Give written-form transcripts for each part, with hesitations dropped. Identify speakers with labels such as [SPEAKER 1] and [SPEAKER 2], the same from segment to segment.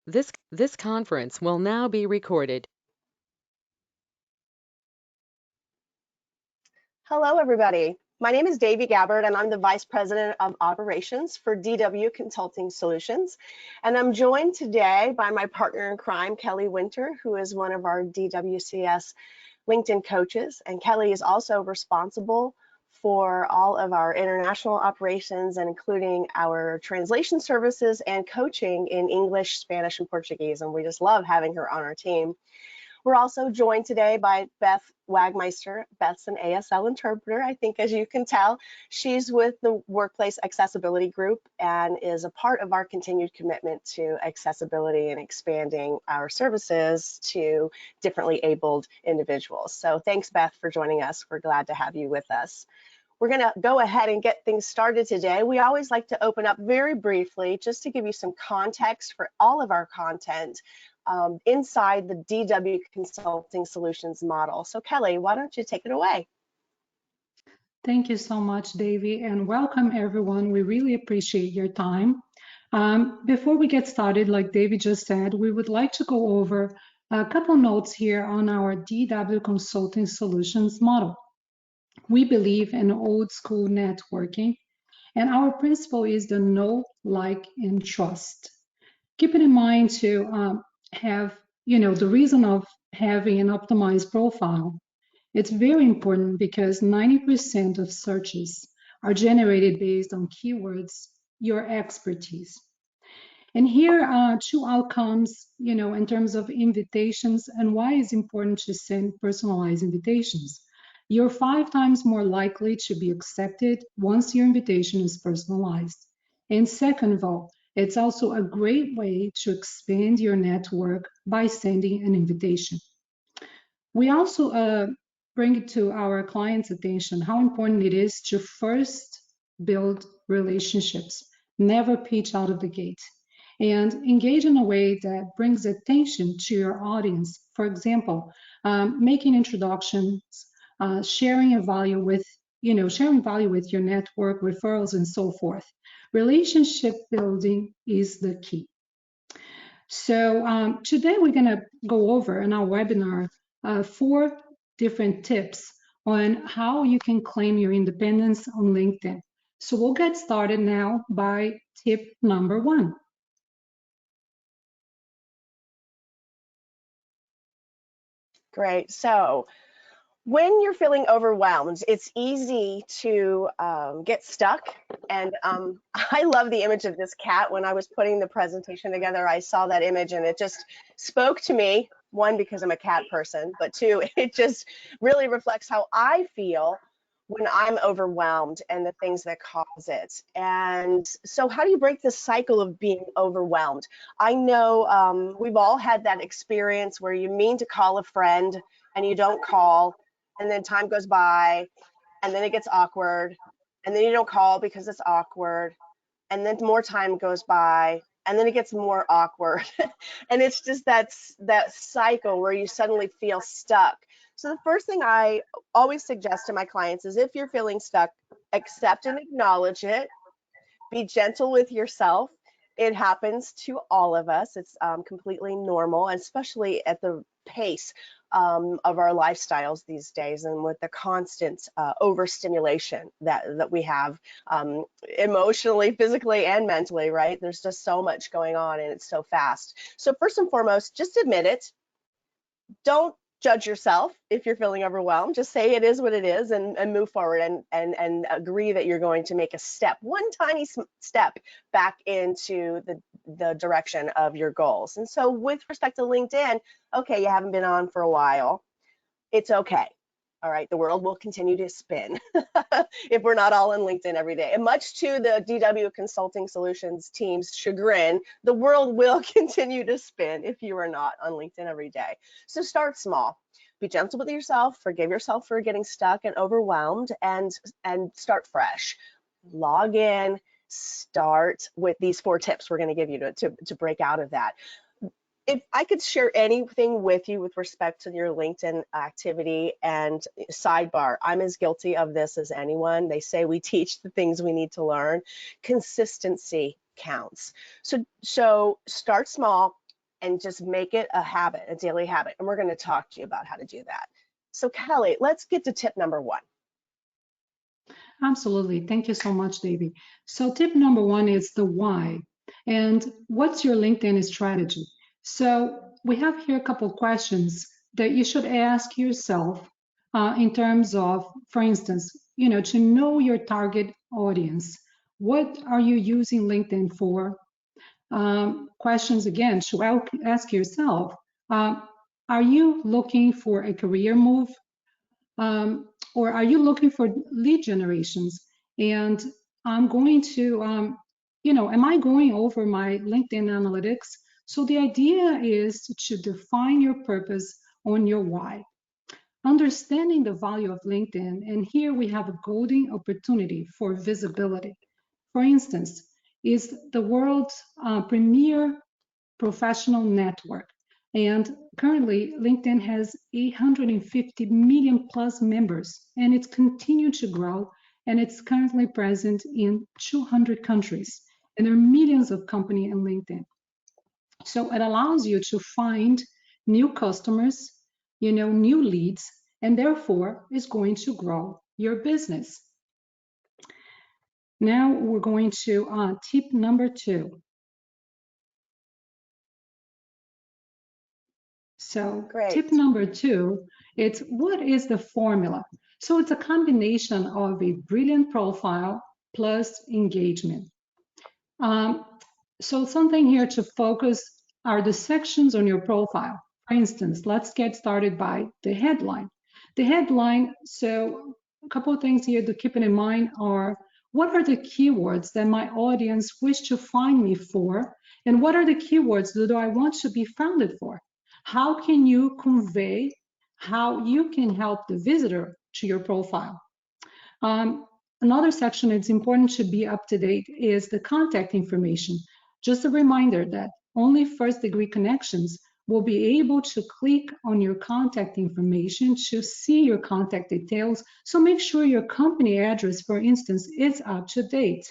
[SPEAKER 1] This conference will now be recorded.
[SPEAKER 2] Hello, everybody. My name is Dayve Gabbard, and I'm the Vice President of Operations for DW Consulting Solutions. And I'm joined today by my partner in crime, Kelli Winter, who is one of our DWCS LinkedIn coaches. And Kelli is also responsible for all of our international operations and including our translation services and coaching in English, Spanish, and Portuguese. And we just love having her on our team. We're also joined today by Beth Wagmeister. Beth's an ASL interpreter, I think, as you can tell. She's with the Workplace Accessibility Group and is a part of our continued commitment to accessibility and expanding our services to differently abled individuals. So thanks, Beth, for joining us. We're glad to have you with us. We're going to go ahead and get things started today. We always like to open up very briefly just to give you some context for all of our content inside the DW Consulting Solutions model. So Kelli, why don't you take it away?
[SPEAKER 3] Thank you so much, Dayve, and welcome everyone. We really appreciate your time. Before we get started, like Dayve just said, we would like to go over a couple notes here on our DW Consulting Solutions model. We believe in old school networking, and our principle is the know, like, and trust. Keeping in mind to have, the reason of having an optimized profile. It's very important because 90% of searches are generated based on keywords, your expertise. And here are two outcomes, in terms of invitations and why it's important to send personalized invitations. You're 5 times more likely to be accepted once your invitation is personalized. And second of all, it's also a great way to expand your network by sending an invitation. We also bring it to our clients' attention how important it is to first build relationships, never pitch out of the gate, and engage in a way that brings attention to your audience. For example, making introductions, sharing value with your network, referrals, and so forth. Relationship building is the key. So today we're going to go over in our webinar 4 different tips on how you can claim your independence on LinkedIn. So we'll get started now by tip number 1.
[SPEAKER 2] Great. So when you're feeling overwhelmed, it's easy to get stuck. And I love the image of this cat. When I was putting the presentation together, I saw that image and it just spoke to me. 1, because I'm a cat person, but 2, it just really reflects how I feel when I'm overwhelmed and the things that cause it. And so how do you break the cycle of being overwhelmed? I know we've all had that experience where you mean to call a friend and you don't call, and then time goes by, and then it gets awkward, and then you don't call because it's awkward, and then more time goes by, and then it gets more awkward. And it's just that cycle where you suddenly feel stuck. So the first thing I always suggest to my clients is if you're feeling stuck, accept and acknowledge it. Be gentle with yourself. It happens to all of us. It's completely normal, especially at the pace of our lifestyles these days, and with the constant overstimulation that we have emotionally, physically, and mentally, right? There's just so much going on and it's so fast. So first and foremost, just admit it. Don't judge yourself if you're feeling overwhelmed. Just say it is what it is and move forward and agree that you're going to make a step, one tiny step back into the direction of your goals. And so with respect to LinkedIn, okay, you haven't been on for a while. It's okay. All right, the world will continue to spin if we're not all on LinkedIn every day. And much to the DW Consulting Solutions team's chagrin, the world will continue to spin if you are not on LinkedIn every day. So start small. Be gentle with yourself, forgive yourself for getting stuck and overwhelmed, and start fresh. Log in, start with these 4 tips we're going to give you to break out of that. If I could share anything with you with respect to your LinkedIn activity, and sidebar, I'm as guilty of this as anyone. They say we teach the things we need to learn. Consistency counts. So start small, and just make it a habit, a daily habit. And we're going to talk to you about how to do that. So Kelli, let's get to tip number 1.
[SPEAKER 3] Absolutely. Thank you so much, Davey. So tip number 1 is the why. And what's your LinkedIn strategy? So we have here a couple of questions that you should ask yourself in terms of, for instance, to know your target audience. What are you using LinkedIn for? Questions again to ask yourself. Are you looking for a career move? Or are you looking for lead generations? And I'm going to, am I going over my LinkedIn analytics? So the idea is to define your purpose on your why. Understanding the value of LinkedIn, and here we have a golden opportunity for visibility. For instance, is the world's premier professional network. And currently, LinkedIn has 850 million plus members, and it's continued to grow, and it's currently present in 200 countries. And there are millions of companies in LinkedIn. So it allows you to find new customers, new leads, and therefore is going to grow your business. Now we're going to tip number 2. So
[SPEAKER 2] Great.
[SPEAKER 3] tip number 2, it's what is the formula? So it's a combination of a brilliant profile plus engagement. So something here to focus are the sections on your profile. For instance, let's get started by the headline. The headline, so a couple of things here to keep in mind are, what are the keywords that my audience wish to find me for? And what are the keywords that I want to be founded for? How can you convey how you can help the visitor to your profile? Another section that's important to be up to date is the contact information. Just a reminder that only first-degree connections will be able to click on your contact information to see your contact details. So make sure your company address, for instance, is up to date.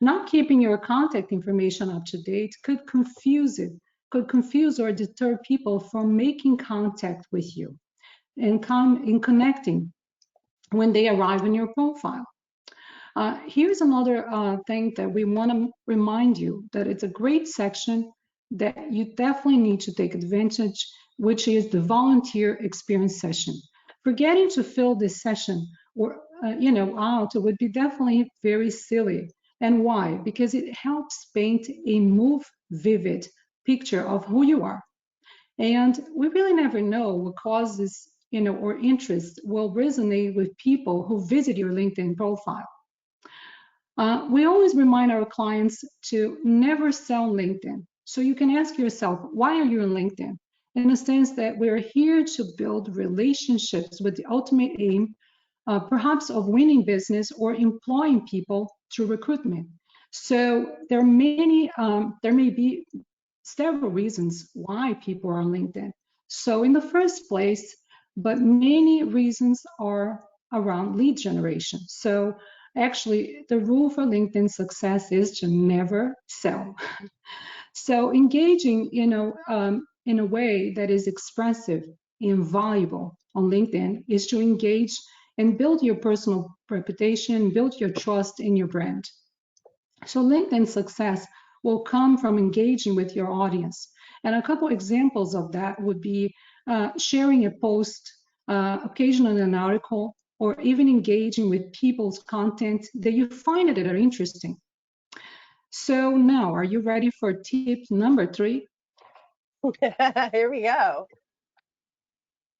[SPEAKER 3] Not keeping your contact information up to date could confuse or deter people from making contact with you and connecting when they arrive in your profile. Here's another thing that we want to remind you that it's a great section that you definitely need to take advantage, which is the volunteer experience session. Forgetting to fill this session or out would be definitely very silly. And why? Because it helps paint a vivid picture of who you are. And we really never know what causes, or interests will resonate with people who visit your LinkedIn profile. We always remind our clients to never sell LinkedIn. So you can ask yourself, why are you on LinkedIn? In the sense that we're here to build relationships with the ultimate aim, perhaps of winning business or employing people through recruitment. So there may be several reasons why people are on LinkedIn. So in the first place, but many reasons are around lead generation. So actually, the rule for LinkedIn success is to never sell. So engaging, in a way that is expressive and valuable on LinkedIn is to engage and build your personal reputation, build your trust in your brand. So LinkedIn success will come from engaging with your audience. And a couple examples of that would be sharing a post, occasionally an article, or even engaging with people's content that you find that are interesting. So now, are you ready for tip number 3?
[SPEAKER 2] Here we go.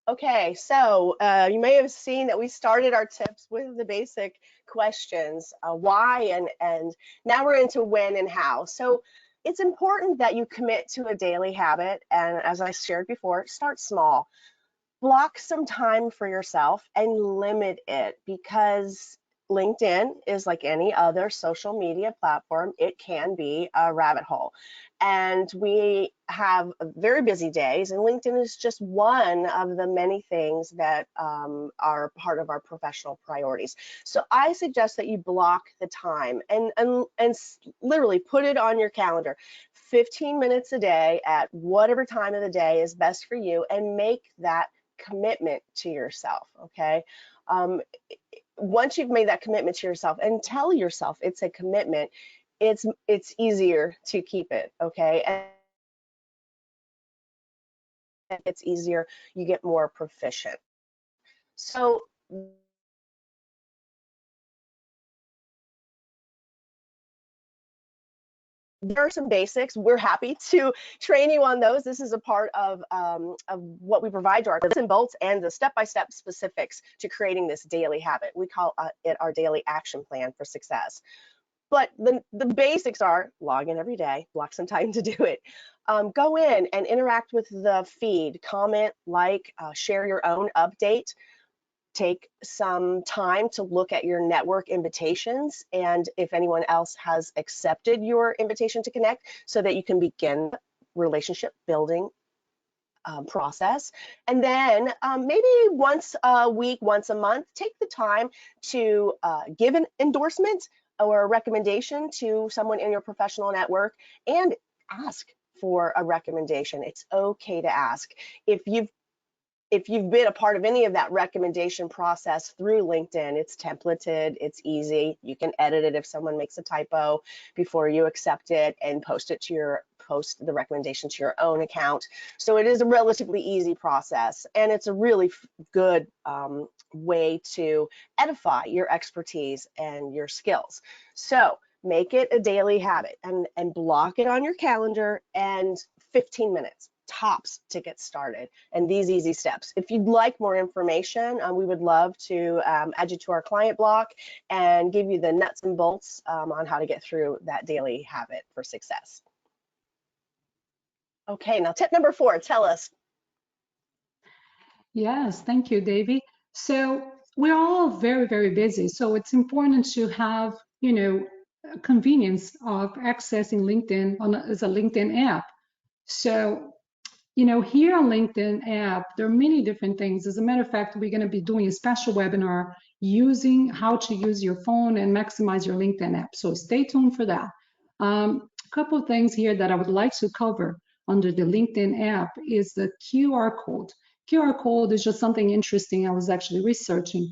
[SPEAKER 2] Okay, so you may have seen that we started our tips with the basic questions, why, and now we're into when and how. So it's important that you commit to a daily habit, and as I shared before, start small. Block some time for yourself and limit it, because LinkedIn is like any other social media platform. It can be a rabbit hole. And we have very busy days, and LinkedIn is just one of the many things that are part of our professional priorities. So I suggest that you block the time and literally put it on your calendar. 15 minutes a day at whatever time of the day is best for you, and make that commitment to yourself, okay? Once you've made that commitment to yourself and tell yourself it's a commitment, it's easier to keep it, okay? And it's easier, you get more proficient. So there are some basics. We're happy to train you on those. This is a part of what we provide to our nuts and bolts and the step-by-step specifics to creating this daily habit. We call it our daily action plan for success. But the basics are log in every day, block some time to do it. Go in and interact with the feed, comment, like, share your own update. Take some time to look at your network invitations and if anyone else has accepted your invitation to connect, so that you can begin relationship building process. And then maybe once a week, once a month, take the time to give an endorsement or a recommendation to someone in your professional network, and ask for a recommendation. It's okay to ask. If you've been a part of any of that recommendation process through LinkedIn, it's templated, it's easy. You can edit it if someone makes a typo before you accept it, and post the recommendation to your own account. So it is a relatively easy process, and it's a really good way to edify your expertise and your skills. So make it a daily habit, and block it on your calendar, and 15 minutes tops to get started, and these easy steps. If you'd like more information, we would love to add you to our client block and give you the nuts and bolts on how to get through that daily habit for success. Okay, now tip number 4, tell us.
[SPEAKER 3] Yes, thank you, Davey. So we're all very, very busy. So it's important to have, convenience of accessing LinkedIn as a LinkedIn app. So, here on LinkedIn app, there are many different things. As a matter of fact, we're going to be doing a special webinar using how to use your phone and maximize your LinkedIn app. So stay tuned for that. A couple of things here that I would like to cover under the LinkedIn app is the QR code. QR code is just something interesting I was actually researching.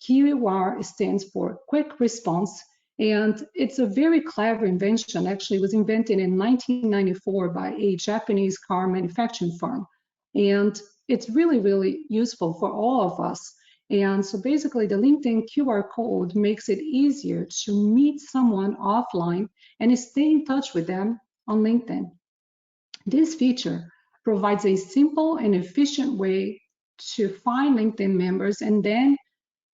[SPEAKER 3] QR stands for quick response, and it's a very clever invention. Actually, it was invented in 1994 by a Japanese car manufacturing firm. And it's really, really useful for all of us. And so basically, the LinkedIn QR code makes it easier to meet someone offline and stay in touch with them on LinkedIn. This feature provides a simple and efficient way to find LinkedIn members and then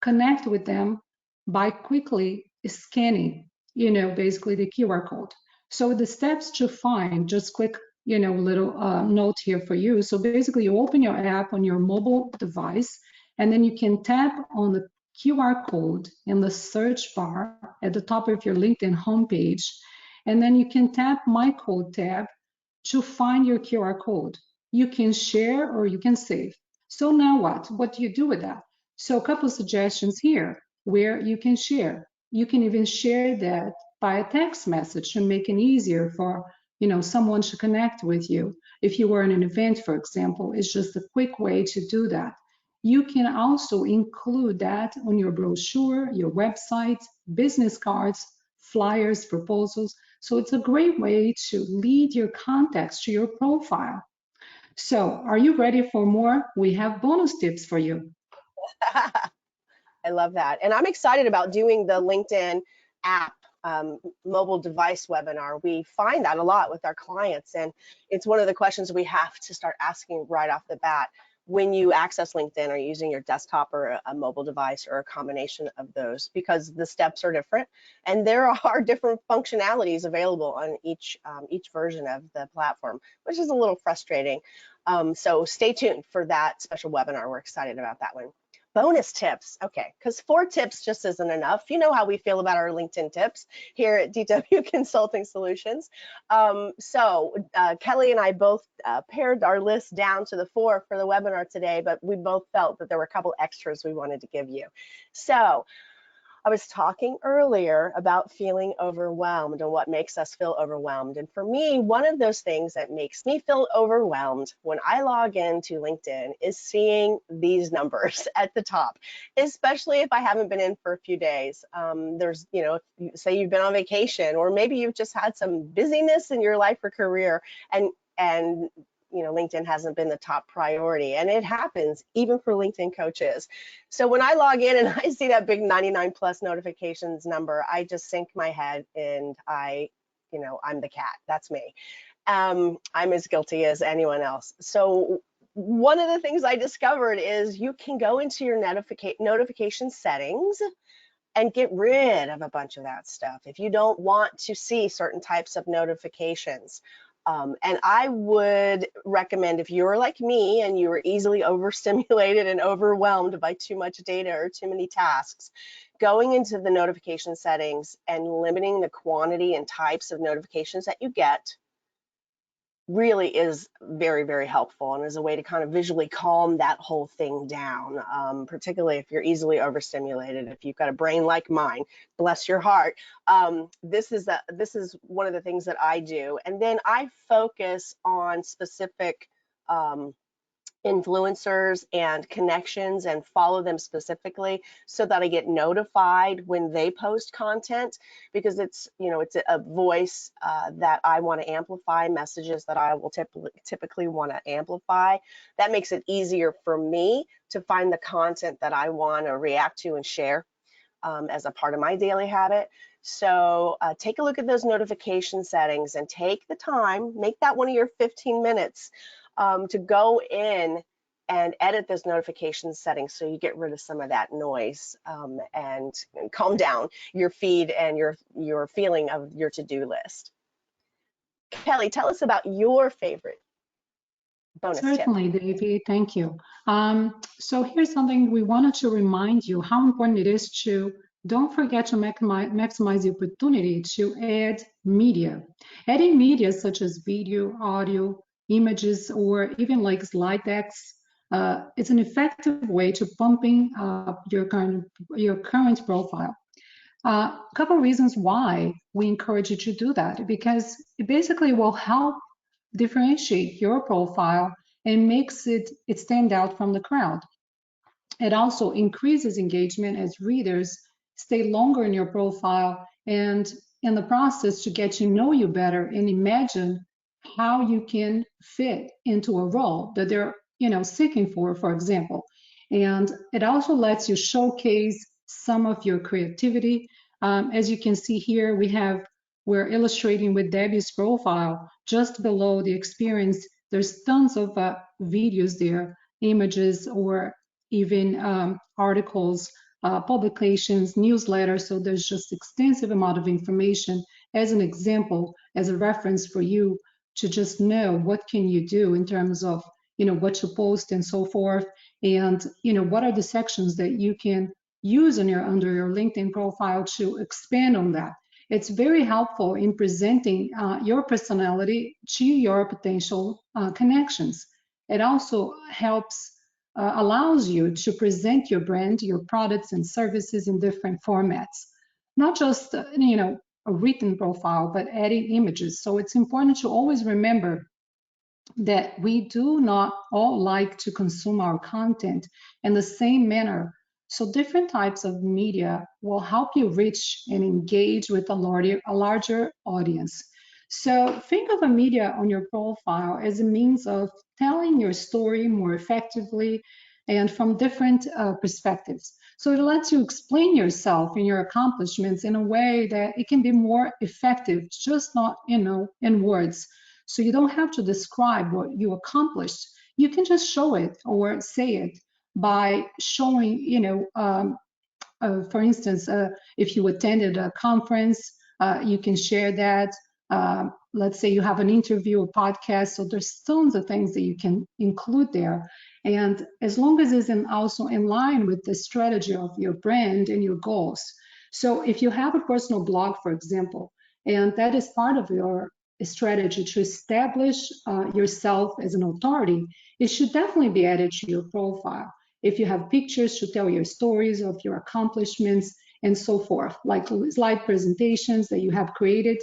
[SPEAKER 3] connect with them by quickly scanning, basically the QR code. So the steps to find, just quick, little note here for you. So basically you open your app on your mobile device, and then you can tap on the QR code in the search bar at the top of your LinkedIn homepage. And then you can tap My Code tab to find your QR code. You can share or you can save. So now what? What do you do with that? So a couple of suggestions here where you can share. You can even share that by a text message to make it easier for someone to connect with you. If you were in an event, for example, it's just a quick way to do that. You can also include that on your brochure, your website, business cards, flyers, proposals. So it's a great way to lead your contacts to your profile. So are you ready for more? We have bonus tips for you.
[SPEAKER 2] I love that. And I'm excited about doing the LinkedIn app mobile device webinar. We find that a lot with our clients, and it's one of the questions we have to start asking right off the bat. When you access LinkedIn, are you using your desktop or a mobile device or a combination of those? Because the steps are different, and there are different functionalities available on each version of the platform, which is a little frustrating. So stay tuned for that special webinar. We're excited about that one. Bonus tips, okay, because 4 tips just isn't enough. You know how we feel about our LinkedIn tips here at DW Consulting Solutions. Kelly and I both pared our list down to the 4 for the webinar today, but we both felt that there were a couple extras we wanted to give you. So I was talking earlier about feeling overwhelmed and what makes us feel overwhelmed. And for me, one of those things that makes me feel overwhelmed when I log into LinkedIn is seeing these numbers at the top, especially if I haven't been in for a few days. There's, say you've been on vacation, or maybe you've just had some busyness in your life or career, and LinkedIn hasn't been the top priority, and it happens even for LinkedIn coaches. So when I log in and I see that big 99 plus notifications number, I just sink my head, and I'm the cat. That's me. I'm as guilty as anyone else. So one of the things I discovered is you can go into your notification settings and get rid of a bunch of that stuff if you don't want to see certain types of notifications. And I would recommend, if you're like me and you are easily overstimulated and overwhelmed by too much data or too many tasks, going into the notification settings and limiting the quantity and types of notifications that you get really is very, very helpful, and is a way to kind of visually calm that whole thing down, particularly if you're easily overstimulated. If you've got a brain like mine, bless your heart, this is one of the things that I do. And then I focus on specific influencers and connections and follow them specifically so that I get notified when they post content, because it's a voice that I want to amplify, messages that I will typically want to amplify. That makes it easier for me to find the content that I want to react to and share as a part of my daily habit. So take a look at those notification settings and take the time, make that one of your 15 minutes to go in and edit those notification settings so you get rid of some of that noise, and calm down your feed and your feeling of your to-do list. Kelly, tell us about your favorite bonus tip.
[SPEAKER 3] Certainly, Dayve, thank you. So here's something we wanted to remind you how important it is to don't forget to maximize the opportunity to add media. Adding media such as video, audio, images, or even like slide decks, it's an effective way to pumping up your current profile. A couple of reasons why we encourage you to do that, because it basically will help differentiate your profile and makes it stand out from the crowd. It also increases engagement as readers stay longer in your profile, and in the process to get to know you better and imagine how you can fit into a role that they're seeking for example. And it also lets you showcase some of your creativity. As you can see here, we're illustrating with Debbie's profile. Just below the experience, there's tons of videos there, images, or even articles, publications, newsletters. So there's just extensive amount of information as an example, as a reference for you to just know what can you do in terms of what to post and so forth, and what are the sections that you can use under your LinkedIn profile to expand on that. It's very helpful in presenting your personality to your potential connections. It also allows you to present your brand, your products and services in different formats, not just a written profile, but adding images. So it's important to always remember that we do not all like to consume our content in the same manner. So different types of media will help you reach and engage with a larger audience. So think of a media on your profile as a means of telling your story more effectively and from different perspectives. So it lets you explain yourself and your accomplishments in a way that it can be more effective, just not in words. So you don't have to describe what you accomplished. You can just show it or say it by showing, for instance, if you attended a conference, you can share that. Let's say you have an interview, a podcast. So there's tons of things that you can include there. And as long as it's also in line with the strategy of your brand and your goals. So if you have a personal blog, for example, and that is part of your strategy to establish yourself as an authority, it should definitely be added to your profile. If you have pictures to tell your stories of your accomplishments, and so forth, like slide presentations that you have created,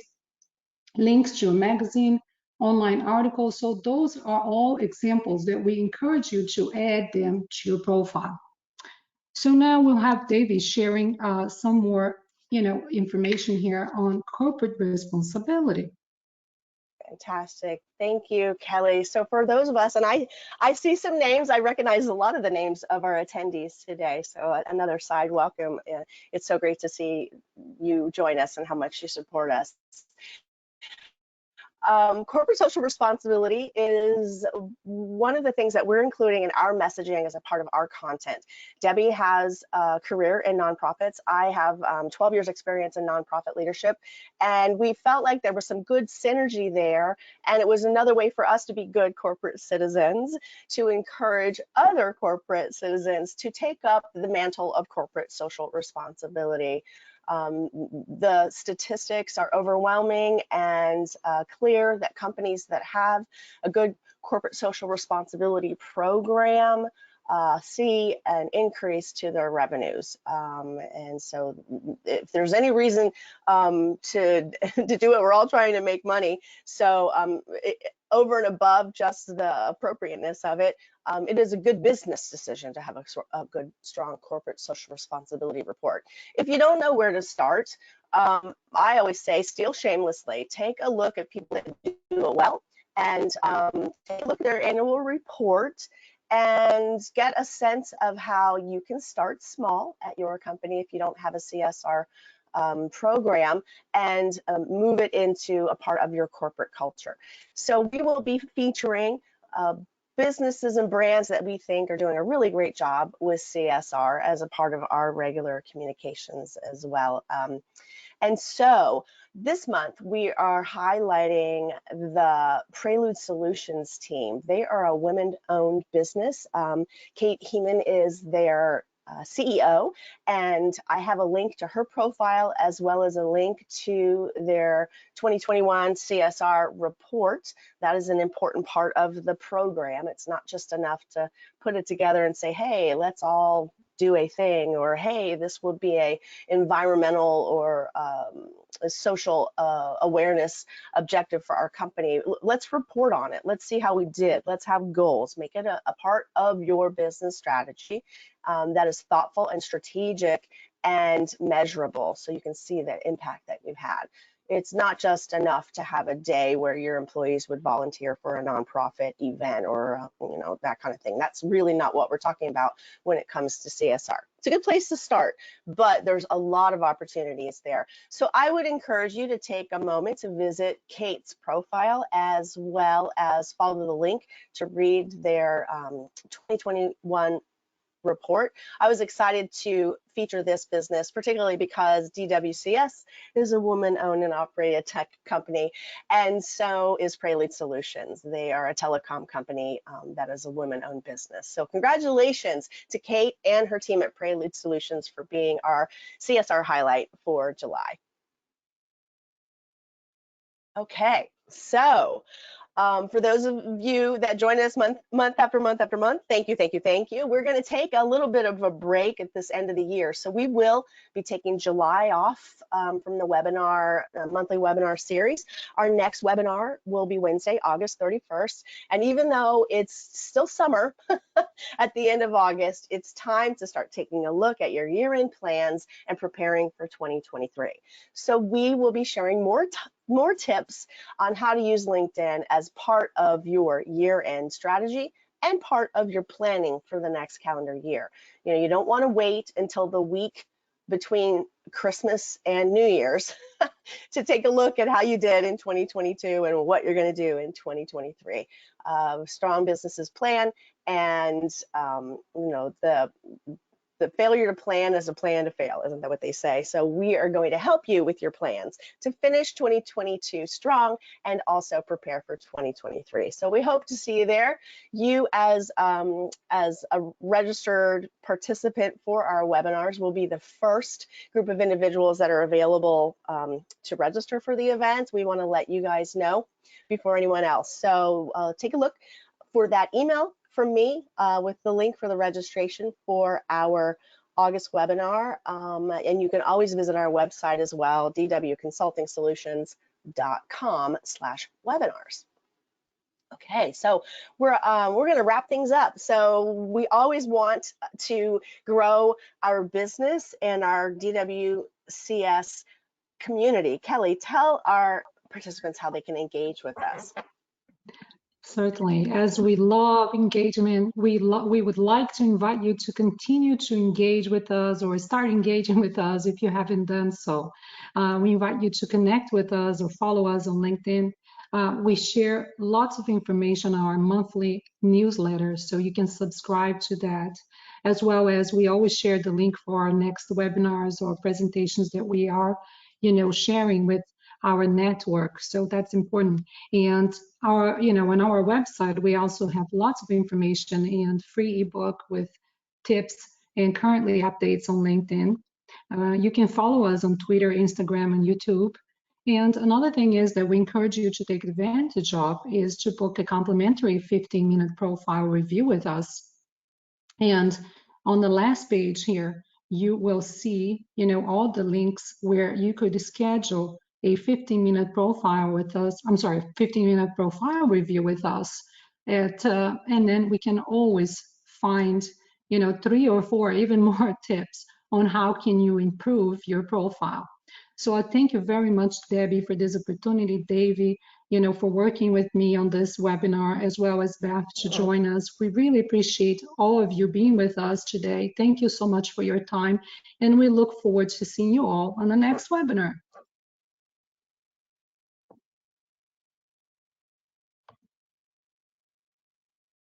[SPEAKER 3] links to a magazine, online articles. So those are all examples that we encourage you to add them to your profile. So now we'll have Dayve sharing some more, information here on corporate responsibility.
[SPEAKER 2] Fantastic. Thank you, Kelly. So for those of us, and I see some names, I recognize a lot of the names of our attendees today. So another side welcome. It's so great to see you join us and how much you support us. Corporate social responsibility is one of the things that we're including in our messaging as a part of our content. Debbie has a career in nonprofits. I have 12 years experience in nonprofit leadership, and we felt like there was some good synergy there, and it was another way for us to be good corporate citizens, to encourage other corporate citizens to take up the mantle of corporate social responsibility. The statistics are overwhelming and clear that companies that have a good corporate social responsibility program see an increase to their revenues. And so if there's any reason to do it, we're all trying to make money. So over and above just the appropriateness of it, it is a good business decision to have a good, strong corporate social responsibility report. If you don't know where to start, I always say steal shamelessly. Take a look at people that do it well, and take a look at their annual report and get a sense of how you can start small at your company if you don't have a CSR program, and move it into a part of your corporate culture. So we will be featuring businesses and brands that we think are doing a really great job with CSR as a part of our regular communications as well. And so this month we are highlighting the Prelude Solutions team. They are a women-owned business. Kate Heeman is their CEO, and I have a link to her profile as well as a link to their 2021 CSR report. That is an important part of the program. It's not just enough to put it together and say, hey, let's all do a thing, or hey, this would be a environmental or a social awareness objective for our company. Let's report on it. Let's see how we did. Let's have goals. Make it a part of your business strategy that is thoughtful and strategic and measurable, so you can see the impact that you've had. It's not just enough to have a day where your employees would volunteer for a nonprofit event or that kind of thing. That's really not what we're talking about when it comes to CSR. It's a good place to start, but there's a lot of opportunities there. So I would encourage you to take a moment to visit Kate's profile, as well as follow the link to read their 2021 report. I was excited to feature this business, particularly because DWCS is a woman-owned and operated tech company, and so is Prelude Solutions. They are a telecom company that is a woman-owned business. So congratulations to Kate and her team at Prelude Solutions for being our CSR highlight for July. Okay, so for those of you that join us month after month after month, thank you, thank you, thank you. We're going to take a little bit of a break at this end of the year. So we will be taking July off from the webinar, monthly webinar series. Our next webinar will be Wednesday, August 31st. And even though it's still summer at the end of August, it's time to start taking a look at your year-end plans and preparing for 2023. So we will be sharing more tips on how to use LinkedIn as part of your year-end strategy and part of your planning for the next calendar year. You don't want to wait until the week between Christmas and New Year's to take a look at how you did in 2022 and what you're going to do in 2023. Strong businesses plan, and the failure to plan is a plan to fail, isn't that what they say? So we are going to help you with your plans to finish 2022 strong and also prepare for 2023. So we hope to see you there. You as a registered participant for our webinars will be the first group of individuals that are available to register for the event. We want to let you guys know before anyone else. So take a look for that email from me with the link for the registration for our August webinar. And you can always visit our website as well, dwconsultingsolutions.com/webinars. Okay, so we're going to wrap things up. So we always want to grow our business and our DWCS community. Kelly, tell our participants how they can engage with us.
[SPEAKER 3] Certainly, as we love engagement, we would like to invite you to continue to engage with us or start engaging with us if you haven't done so. We invite you to connect with us or follow us on LinkedIn. We share lots of information on our monthly newsletter, so you can subscribe to that, as well as we always share the link for our next webinars or presentations that we are, sharing with our network. So that's important. And our, on our website, we also have lots of information and free ebook with tips and currently updates on LinkedIn. You can follow us on Twitter, Instagram, and YouTube. And another thing is that we encourage you to take advantage of is to book a complimentary 15-minute profile review with us. And on the last page here, you will see, all the links where you could schedule a 15-minute profile with us. 15-minute profile review with us. And then we can always find, 3 or 4, even more tips on how can you improve your profile. So I thank you very much, Debbie, for this opportunity, Dayve, for working with me on this webinar, as well as Beth to join us. We really appreciate all of you being with us today. Thank you so much for your time, and we look forward to seeing you all on the next webinar.